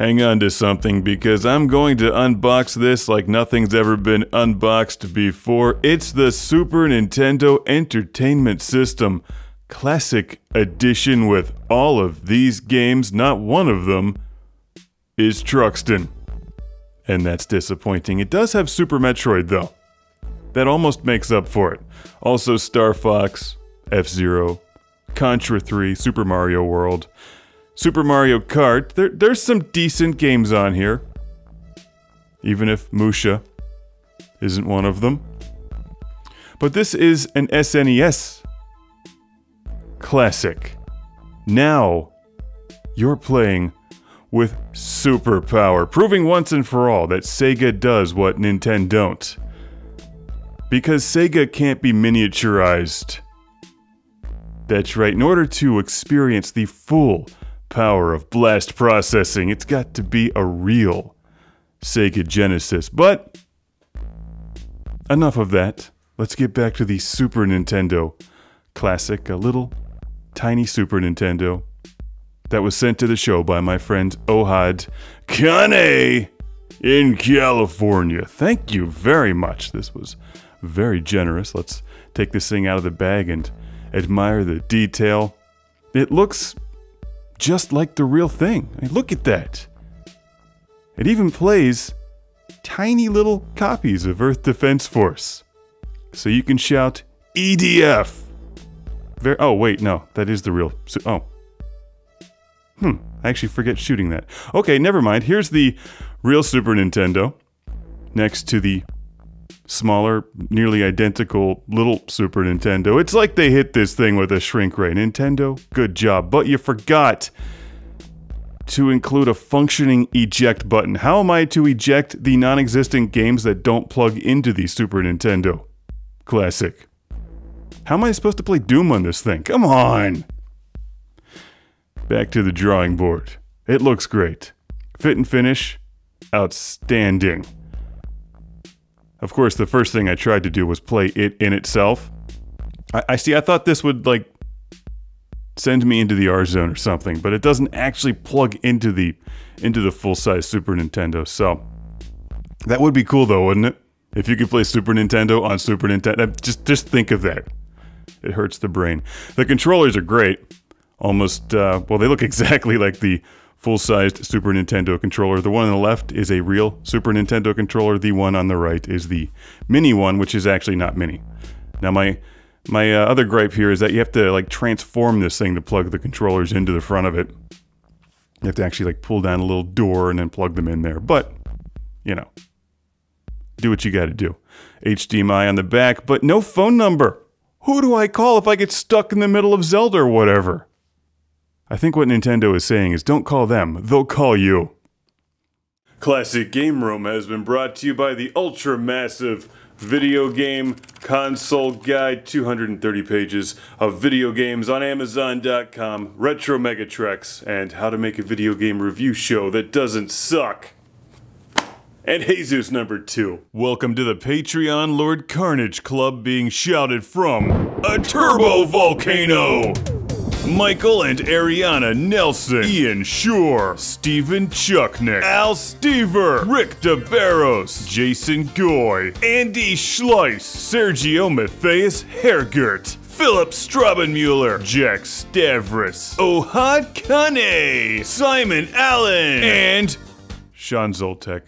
Hang on to something because I'm going to unbox this like nothing's ever been unboxed before. It's the Super Nintendo Entertainment System Classic Edition with all of these games. Not one of them is Truxton. And that's disappointing. It does have Super Metroid though. That almost makes up for it. Also Star Fox, F-Zero, Contra 3, Super Mario World, Super Mario Kart. There's some decent games on here. Even if Musha isn't one of them. But this is an SNES Classic. Now, you're playing with superpower, proving once and for all that Sega does what Nintendo don't. Because Sega can't be miniaturized. That's right, in order to experience the full power of blast processing, it's got to be a real Sega Genesis. But enough of that. Let's get back to the Super Nintendo Classic, a little tiny Super Nintendo that was sent to the show by my friend Ohad Kane in California. Thank you very much. This was very generous. Let's take this thing out of the bag and admire the detail. It looks just like the real thing. I mean, look at that. It even plays tiny little copies of Earth Defense Force. So you can shout EDF. Oh, wait, no. That is the real... Oh. I actually forget shooting that. Okay, never mind. Here's the real Super Nintendo next to the smaller, nearly identical little Super Nintendo. It's like they hit this thing with a shrink ray. Nintendo, good job. But you forgot to include a functioning eject button. How am I to eject the non-existent games that don't plug into the Super Nintendo Classic? How am I supposed to play Doom on this thing? Come on! Back to the drawing board. It looks great. Fit and finish, outstanding. Of course, the first thing I tried to do was play it in itself. I thought this would, like, send me into the R zone or something, but it doesn't actually plug into the full-size Super Nintendo, so that would be cool though, wouldn't it? If you could play Super Nintendo on Super Nintendo. Just think of that. It hurts the brain. The controllers are great. Almost, well, they look exactly like the full-sized Super Nintendo controller. The one on the left is a real Super Nintendo controller. The one on the right is the mini one, which is actually not mini. Now, my other gripe here is that you have to, like, transform this thing to plug the controllers into the front of it. You have to actually, like, pull down a little door and then plug them in there. But, you know, do what you gotta do. HDMI on the back, but no phone number. Who do I call if I get stuck in the middle of Zelda or whatever? I think what Nintendo is saying is don't call them, they'll call you. Classic Game Room has been brought to you by the ultra-massive Video Game Console Guide. 230 pages of video games on Amazon.com, Retro Megatrex, and how to make a video game review show that doesn't suck. And Jesus number 2. Welcome to the Patreon Lord Carnage Club being shouted from a turbo volcano! Michael and Ariana Nelson, Ian Shore, Steven Chucknick, Al Stever, Rick DeBarros, Jason Goy, Andy Schleiss, Sergio Matthias Hergert, Philip Strabenmuller, Jack Stavris, Ohad Kane, Simon Allen, and Sean Zoltek.